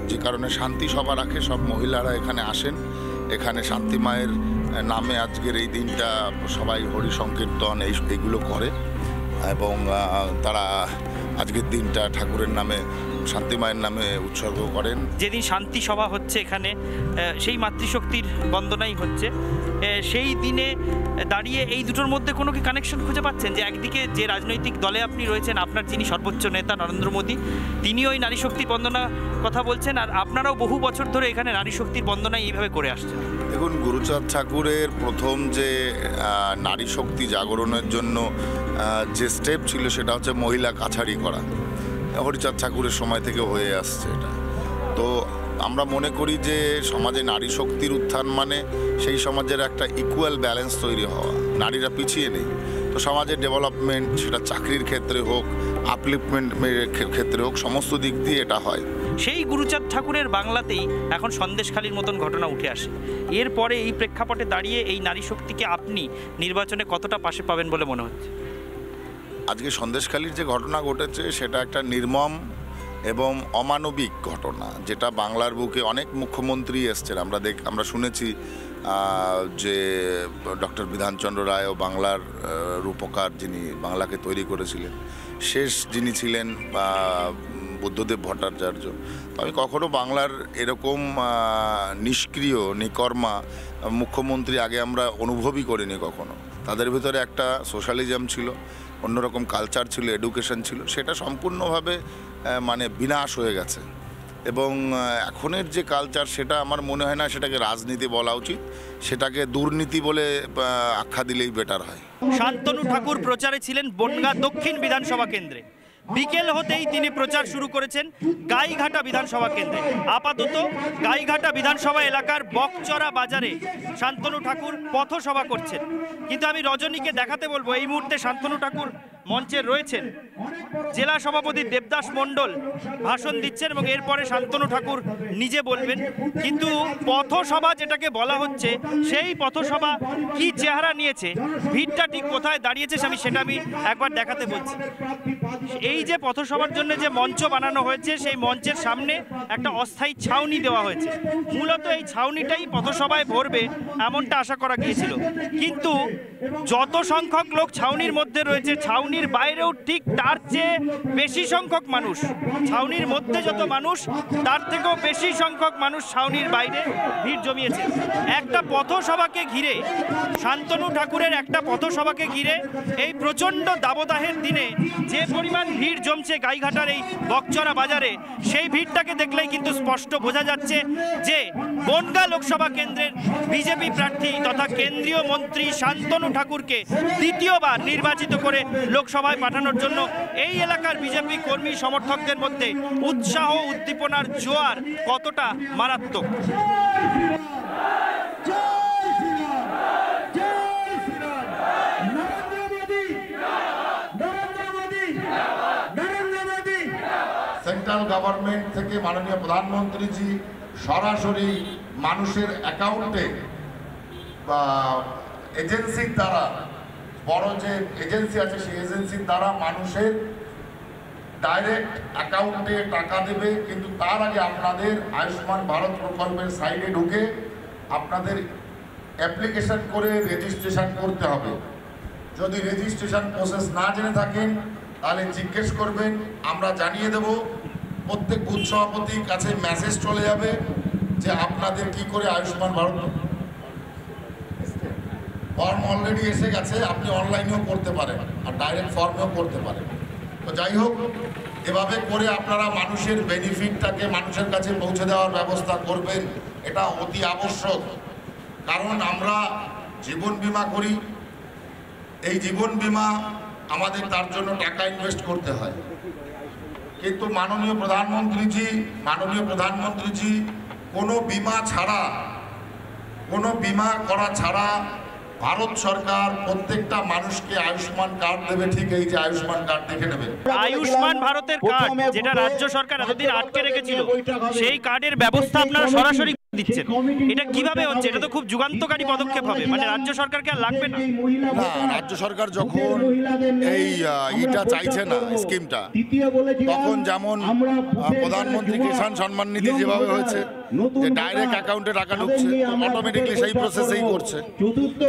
যে কারণে শান্তি সভা রাখে। সব মহিলারা এখানে আসেন, এখানে শান্তি মায়ের নামে আজকের এই দিনটা সবাই হরি সংকীর্তন এইগুলো করে এবং তারা আজকের দিনটা ঠাকুরের নামে, শান্তি মায়ের নামে উৎসর্গ করেন। যেদিন শান্তি সভা হচ্ছে এখানে সেই মাতৃশক্তির বন্দনাই হচ্ছে, সেই দিনে দাঁড়িয়ে এই দুটোর মধ্যে কোনো কি কানেকশন খুঁজে পাচ্ছেন? যে একদিকে যে রাজনৈতিক দলে আপনি রয়েছেন, আপনার যিনি সর্বোচ্চ নেতা নরেন্দ্র মোদী, তিনিও এই নারী শক্তি বন্দনা কথা বলছেন, আর আপনারাও বহু বছর ধরে এখানে নারী শক্তির বন্দনা এইভাবে করে আসছেন। দেখুন, গুরুচাঁদ ঠাকুরের প্রথম যে নারী শক্তি জাগরণের জন্য যে স্টেপ ছিল সেটা হচ্ছে মহিলা কাছারি করা। হরিচাঁদ ঠাকুরের সময় থেকে হয়ে আসছে এটা। তো আমরা মনে করি যে সমাজে নারী শক্তির উত্থান মানে সেই সমাজের একটা ইকুয়াল ব্যালেন্স তৈরি হওয়া, নারীরা পিছিয়ে নেই। তো সমাজের ডেভেলপমেন্ট, সেটা চাকরির ক্ষেত্রে হোক, আপলিফমেন্টের ক্ষেত্রে হোক, সমস্ত দিক দিয়ে এটা হয়। সেই গুরুচাঁদ ঠাকুরের বাংলাতেই এখন সন্দেশখালির মতন ঘটনা উঠে আসে। এরপরে এই প্রেক্ষাপটে দাঁড়িয়ে এই নারী শক্তিকে আপনি নির্বাচনে কতটা পাশে পাবেন বলে মনে হচ্ছে? আজকে সন্দেশখালির যে ঘটনা ঘটেছে সেটা একটা নির্মম এবং অমানবিক ঘটনা, যেটা বাংলার বুকে অনেক মুখ্যমন্ত্রী এসছেন। আমরা শুনেছি যে ডক্টর বিধানচন্দ্র রায় ও বাংলার রূপকার, যিনি বাংলাকে তৈরি করেছিলেন, শেষ যিনি ছিলেন বুদ্ধদেব ভট্টাচার্য। তো আমি কখনো বাংলার এরকম নিষ্ক্রিয় নিকর্মা মুখ্যমন্ত্রী আগে আমরা অনুভবই করিনি কখনো। তাদের ভিতরে একটা সোশ্যালিজম ছিল, অন্যরকম কালচার ছিল, এডুকেশন ছিল, সেটা সম্পূর্ণভাবে মানে বিনাশ হয়ে গেছে। এবং এখনের যে কালচার, সেটা আমার মনে হয় না সেটাকে রাজনীতি বলা উচিত, সেটাকে দুর্নীতি বলে আখ্যা দিলেই বেটার হয়। শান্তনু ঠাকুর প্রচারে ছিলেন বনগাঁ দক্ষিণ বিধানসভা কেন্দ্রে। বিকেল হতেই তিনি প্রচার শুরু করেছেন গাইঘাটা বিধানসভা কেন্দ্রে। আপাতত গাইঘাটা বিধানসভা এলাকার বকচরা বাজারে শান্তনু ঠাকুর পথসভা করছেন। কিন্তু আমি রজনীকে দেখাতে বলবো, এই মুহূর্তে শান্তনু ঠাকুর মঞ্চে রয়েছেন, জেলা সভাপতি দেবদাস মণ্ডল ভাষণ দিচ্ছেন এবং এরপরে শান্তনু ঠাকুর নিজে বলবেন। কিন্তু পথসভা যেটাকে বলা হচ্ছে, সেই পথসভা কি চেহারা নিয়েছে, ভিড়টা ঠিক কোথায় দাঁড়িয়েছে, আমি একবার দেখাতে বলছি। এই যে পথসভার জন্য যে মঞ্চ বানানো হয়েছে, সেই মঞ্চের সামনে একটা অস্থায়ী ছাউনি দেওয়া হয়েছে। মূলত এই ছাউনিটাই পথসভায় ভরবে এমনটা আশা করা গিয়েছিল। কিন্তু যত সংখ্যক লোক ছাউনির মধ্যে রয়েছে, ছাউনির বাইরেও ঠিক তার চেয়ে বেশি সংখ্যক মানুষ, ছাউনির মধ্যে যত মানুষ তার থেকেও বেশি সংখ্যক মানুষ ছাউনির বাইরে ভিড় জমিয়েছে। একটা পথসভাকে ঘিরে, শান্তনু ঠাকুরের একটা পথসভাকে ঘিরে এই প্রচণ্ড দাবদাহের দিনে যে পরিমাণ ভিড় জমছে গাইঘাটার এই বকচরা বাজারে, সেই ভিড়টাকে দেখলেই কিন্তু স্পষ্ট বোঝা যাচ্ছে যে বনগাঁ লোকসভা কেন্দ্রের বিজেপি প্রার্থী তথা কেন্দ্রীয় মন্ত্রী শান্তনু ঠাকুরকে দ্বিতীয়বার নির্বাচিত করে লোকসভায় পাঠানোর জন্য এই এলাকার বিজেপি কর্মী সমর্থকদের মধ্যে উৎসাহ উদ্দীপনার জোয়ার কতটা মারাত্মক। সেন্ট্রাল গভর্নমেন্ট থেকে মাননীয় প্রধানমন্ত্রীজি সরাসরি মানুষের অ্যাকাউন্টে বা এজেন্সির দ্বারা, বড় যে এজেন্সি আছে সেই এজেন্সির দ্বারা মানুষের ডাইরেক্ট অ্যাকাউন্টে টাকা দেবে। কিন্তু তার আগে আপনাদের আয়ুষ্মান ভারত প্রকল্পের সাইডে ঢুকে আপনাদের অ্যাপ্লিকেশন করে রেজিস্ট্রেশন করতে হবে। যদি রেজিস্ট্রেশন প্রসেস না জেনে থাকেন তাহলে জিজ্ঞেস করবেন, আমরা জানিয়ে দেব। প্রত্যেক বুথ সভাপতির কাছে মেসেজ চলে যাবে যে আপনাদের কি করে আয়ুষ্মান ভারত ফর্ম অলরেডি এসে গেছে, আপনি অনলাইনেও করতে পারেন আর ডাইরেক্ট ফর্মেও করতে পারেন। তো যাই হোক, এভাবে করে আপনারা মানুষের বেনিফিটটাকে মানুষের কাছে পৌঁছে দেওয়ার ব্যবস্থা করবেন, এটা অতি আবশ্যক। কারণ আমরা জীবন বীমা করি, এই জীবন বীমা আমাদের তার জন্য টাকা ইনভেস্ট করতে হয়, কিন্তু মাননীয় প্রধানমন্ত্রীজি কোনো বিমা করা ছাড়া ভারত সরকার প্রত্যেকটা মানুষকে আয়ুষ্মান কার্ড দেবে। ঠিক এই যে আয়ুষ্মান কার্ড দেখে নেবেন, আয়ুষ্মান ভারতের কার্ড যেটা রাজ্য সরকার এতদিন আটকে রেখেছিল, সেই কার্ডের ব্যবস্থা আপনারা সরাসরি দিচ্ছেন। এটা কিভাবে হচ্ছে? এটা তো খুব যুগান্তকারী পদক্ষেপ হবে, মানে রাজ্য সরকারকে আর লাগবে না। না, রাজ্য সরকার যখন এই ইটা চাইছে না স্কিমটা, তখন যেমন প্রধানমন্ত্রী কিষাণ সম্মান নিধি যেভাবে হয়েছে যে ডাইরেক্ট অ্যাকাউন্টে টাকা ঢুকছে, অটোমেটিকলি সেই প্রসেসেই করছে।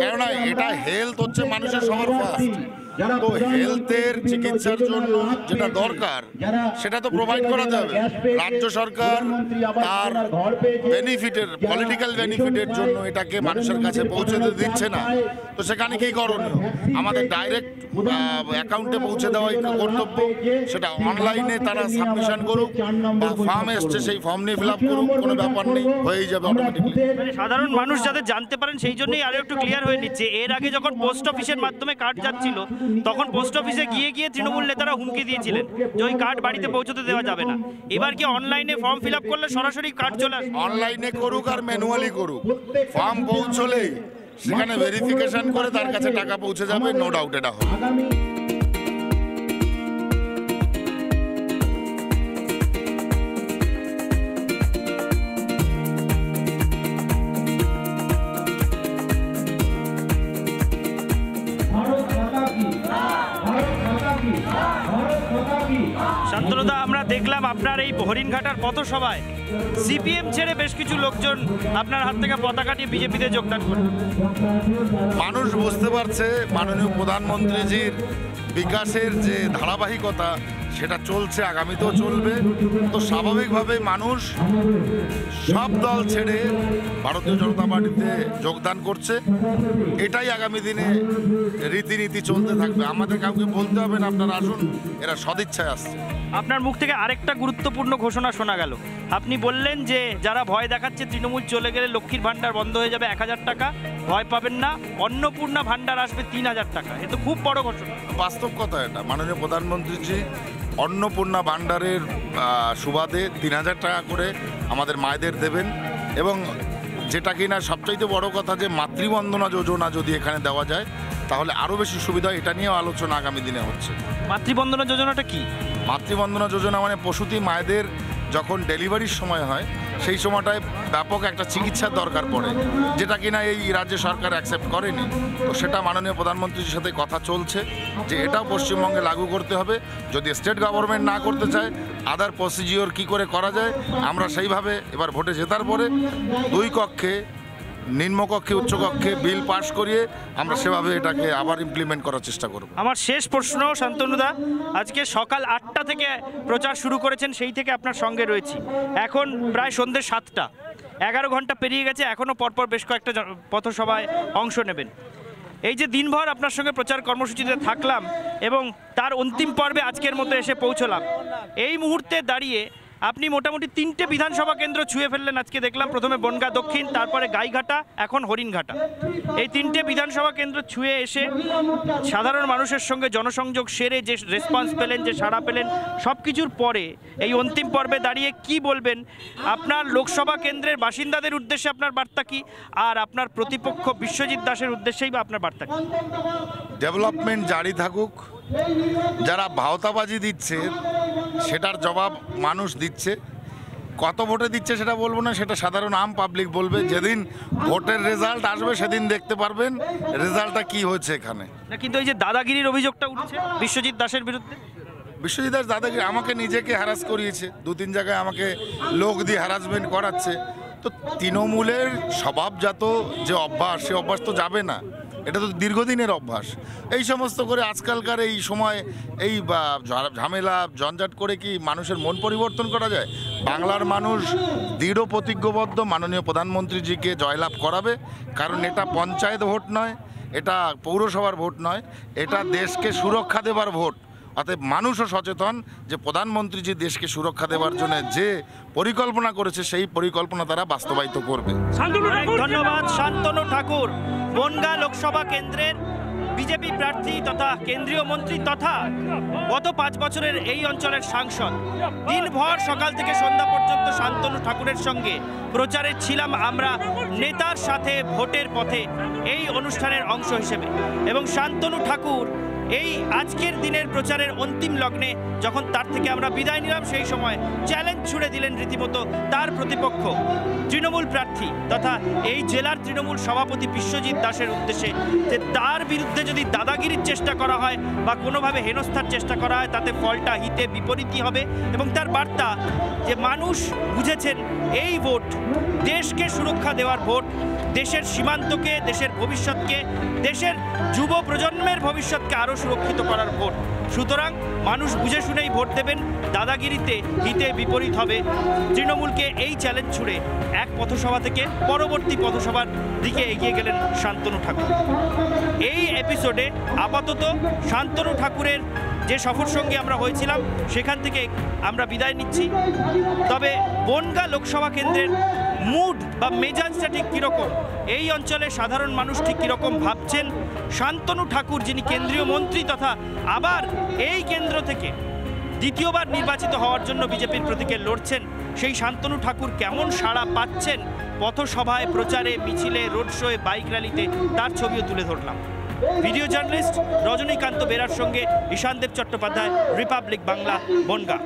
কেননা এটা হেলথ হচ্ছে মানুষের সবার ফার্স্ট, তো হেলথের চিকিৎসার জন্য যেটা দরকার সেটা তো প্রোভাইড করা যাবে। রাজ্য সরকার তার বেনিফিটের, পলিটিক্যাল বেনিফিটের জন্য এটাকে মানুষের কাছে পৌঁছে দিচ্ছে না, তো সেখানে কি করণীয়? আমাদের ডাইরেক্ট অ্যাকাউন্টে পৌঁছে দেওয়াই কর্তব্য। সেটা অনলাইনে তারা সাবমিশন করুক বা ফর্ম এসছে সেই ফর্ম নিয়ে ফিল আপ করুক, কোনো ব্যাপার নেই, হয়েই যাবে অটোমেটিকলি। মানে সাধারণ মানুষ যাতে জানতে পারেন সেই জন্যই আরো একটু ক্লিয়ার হয়ে নিচ্ছে। এর আগে যখন পোস্ট অফিসের মাধ্যমে কার্ড যাচ্ছিল, তখন পোস্ট অফিসে গিয়ে তৃণমূল নেতারা হুমকি দিয়েছিলেন যে ওই কার্ড বাড়িতে পৌঁছতে দেওয়া যাবে না। এবার কি অনলাইনে ফর্ম ফিল আপ করলে সরাসরি কার্ড চলে আসবে? অনলাইনে করুক আর ম্যানুয়ালি করুক, ফর্ম পৌঁছলেই সেখানে ভেরিফিকেশন করে তার কাছে টাকা পৌঁছে যাবে, নো ডাউট এটা হবে। শান্তনুদা, আমরা দেখলাম আপনার এই হরিণঘাটার পথসভায় সিপিএম ছেড়ে বেশ কিছু লোকজন আপনার হাত থেকে পতাকা নিয়ে বিজেপিতে যোগদান করে। মানুষ বুঝতে পারছে মাননীয় প্রধানমন্ত্রীজির বিকাশের যে ধারাবাহিকতা সেটা চলছে, আগামীতেও চলবে। তো স্বাভাবিকভাবেই মানুষ সব দল ছেড়ে ভারতীয় জনতা পার্টিতে যোগদান করছে। এটাই আগামী দিনে রীতিনীতি চলতে থাকবে। আমাদের কাউকে বলতে হবে না আপনারা আসুন, এরা সদিচ্ছায় আসছে। আপনার মুখ থেকে আরেকটা গুরুত্বপূর্ণ ঘোষণা শোনা গেল। আপনি বললেন যে যারা ভয় দেখাচ্ছে তৃণমূল চলে গেলে লক্ষ্মীর ভাণ্ডার বন্ধ হয়ে যাবে 1000 টাকা, ভয় পাবেন না, অন্নপূর্ণা ভাণ্ডার আসবে 3000 টাকা। এ তো খুব বড় ঘোষণা। বাস্তব কথা এটা। মাননীয় প্রধানমন্ত্রীজি অন্নপূর্ণা ভাণ্ডারের সুবাদে 3000 টাকা করে আমাদের মায়েদের দেবেন, এবং যেটা কিনা সবচাইতে বড় কথা যে মাতৃবন্দনা যোজনা যদি এখানে দেওয়া যায় তাহলে আরও বেশি সুবিধা। এটা নিয়েও আলোচনা আগামী দিনে হচ্ছে। মাতৃবন্দনা যোজনাটা কি? মাতৃবন্দনা যোজনা মানে প্রসূতি মায়েদের যখন ডেলিভারির সময় হয় সেই সময়টায় ব্যাপক একটা চিকিৎসার দরকার পড়ে, যেটা কিনা এই রাজ্য সরকার অ্যাকসেপ্ট করেনি। তো সেটা মাননীয় প্রধানমন্ত্রীর সাথে কথা চলছে যে এটাও পশ্চিমবঙ্গে লাগু করতে হবে। যদি স্টেট গভর্নমেন্ট না করতে চায়, আদার প্রসিজিওর কী করে করা যায়, আমরা সেইভাবে এবার ভোটে জেতার পরে 2 কক্ষে, নিম্নকক্ষে উচ্চকক্ষে বিল পাস করিয়ে আমরা সেভাবে এটাকে আবার ইমপ্লিমেন্ট করার চেষ্টা করব। আমার শেষ প্রশ্ন শান্তনুদা, আজকে সকাল 8টা থেকে প্রচার শুরু করেছেন, সেই থেকে আপনার সঙ্গে রয়েছি। এখন প্রায় সন্ধ্যে 7টা, 11 ঘন্টা পেরিয়ে গেছে, এখনও পরপর বেশ কয়েকটা পথসভায় অংশ নেবেন। এই যে দিনভর আপনার সঙ্গে প্রচার কর্মসূচিতে থাকলাম এবং তার অন্তিম পর্বে আজকের মতো এসে পৌঁছলাম, এই মুহূর্তে দাঁড়িয়ে আপনি মোটামুটি 3টে বিধানসভা কেন্দ্র ছুঁয়ে ফেললেন আজকে দেখলাম। প্রথমে বনগাঁ দক্ষিণ, তারপরে গাইঘাটা, এখন হরিণঘাটা। এই 3টে বিধানসভা কেন্দ্র ছুঁয়ে এসে সাধারণ মানুষের সঙ্গে জনসংযোগ সেরে যে রেসপন্স পেলেন, যে সাড়া পেলেন, সব কিছুর পরে এই অন্তিম পর্বে দাঁড়িয়ে কি বলবেন? আপনার লোকসভা কেন্দ্রের বাসিন্দাদের উদ্দেশ্যে আপনার বার্তা কি, আর আপনার প্রতিপক্ষ বিশ্বজিৎ দাসের উদ্দেশ্যেই বা আপনার বার্তা কি? ডেভেলপমেন্ট জারি থাকুক। যারা ভাওতাবাজি দিচ্ছে সেটার জবাব মানুষ দিচ্ছে। কত ভোটে দিচ্ছে সেটা বলবো না, সেটা সাধারণ আম পাবলিক বলবে। যেদিন ভোটের রেজাল্ট আসবে সেদিন দেখতে পারবেন রেজাল্টটা কি হয়েছে এখানে। না, কিন্তু এই যে দাদাগিরির অভিযোগটা উঠছে বিশ্বজিৎ দাসের বিরুদ্ধে, বিশ্বজিৎ দাস দাদাগিরি আমাকে নিজেকে হ্যারাস করিয়েছে, 2-3 জায়গায় আমাকে লোক দিয়ে হ্যারাসমেন্ট করাচ্ছে। তো তৃণমূলের স্বভাবজাত যে অভ্যাস, সে অভ্যাস তো যাবে না, এটা তো দীর্ঘদিনের অভ্যাস। এই সমস্ত করে আজকালকার এই সময় এই ঝামেলা ঝঞ্ঝাট করে কি মানুষের মন পরিবর্তন করা যায়? বাংলার মানুষ দৃঢ় প্রতিজ্ঞবদ্ধ মাননীয় প্রধানমন্ত্রীজিকে জয়লাভ করাবে। কারণ এটা পঞ্চায়েত ভোট নয়, এটা পৌরসভার ভোট নয়, এটা দেশকে সুরক্ষা দেবার ভোট। অতএব মানুষও সচেতন যে প্রধানমন্ত্রী যে দেশকে সুরক্ষা দেওয়ার জন্য যে পরিকল্পনা করেছে সেই পরিকল্পনা তারা বাস্তবায়িত করবে। অনেক ধন্যবাদ শান্তনু ঠাকুর, বনগাঁ লোকসভা কেন্দ্রের বিজেপি প্রার্থী তথা কেন্দ্রীয় মন্ত্রী তথা গত 5 বছরের এই অঞ্চলের সাংসদ। দিনভর সকাল থেকে সন্ধ্যা পর্যন্ত শান্তনু ঠাকুরের সঙ্গে প্রচারে ছিলাম আমরা নেতার সাথে ভোটের পথে এই অনুষ্ঠানের অংশ হিসেবে। এবং শান্তনু ঠাকুর এই আজকের দিনের প্রচারের অন্তিম লগ্নে যখন তার থেকে আমরা বিদায় নিলাম, সেই সময় চ্যালেঞ্জ ছুড়ে দিলেন রীতিমতো তার প্রতিপক্ষ তৃণমূল প্রার্থী তথা এই জেলার তৃণমূল সভাপতি বিশ্বজিৎ দাসের উদ্দেশ্যে, যে তার বিরুদ্ধে যদি দাদাগিরির চেষ্টা করা হয় বা কোনোভাবে হেনস্থার চেষ্টা করা হয় তাতে ফলটা হিতে বিপরীতই হবে। এবং তার বার্তা যে মানুষ বুঝেছেন এই ভোট দেশকে সুরক্ষা দেওয়ার ভোট, দেশের সীমান্তকে, দেশের ভবিষ্যৎকে, দেশের যুব প্রজন্মের ভবিষ্যৎকে আরও সুরক্ষিত করার ভোট। সুতরাং মানুষ বুঝে শুনেই ভোট দেবেন, দাদাগিরিতে হিতে বিপরীত হবে। তৃণমূলকে এই চ্যালেঞ্জ ছুড়ে এক পথসভা থেকে পরবর্তী পথসভার দিকে এগিয়ে গেলেন শান্তনু ঠাকুর। এই এপিসোডে আপাতত শান্তনু ঠাকুরের যে সফর সঙ্গে আমরা হয়েছিলাম সেখান থেকে আমরা বিদায় নিচ্ছি। তবে বনগাঁ লোকসভা কেন্দ্রের মুড বা মেজাজটা ঠিক কীরকম, এই অঞ্চলে সাধারণ মানুষ ঠিক কীরকম ভাবছেন, শান্তনু ঠাকুর যিনি কেন্দ্রীয় মন্ত্রী তথা আবার এই কেন্দ্র থেকে দ্বিতীয়বার নির্বাচিত হওয়ার জন্য বিজেপির প্রতীকে লড়ছেন, সেই শান্তনু ঠাকুর কেমন সাড়া পাচ্ছেন পথসভায়, প্রচারে, মিছিলে, রোড শোয়ে, বাইক র্যালিতে, তার ছবিও তুলে ধরলাম। ভিডিও জার্নালিস্ট রজনীকান্ত বেরার সঙ্গে ঈশানদেব চট্টোপাধ্যায়, রিপাবলিক বাংলা, বনগাঁ।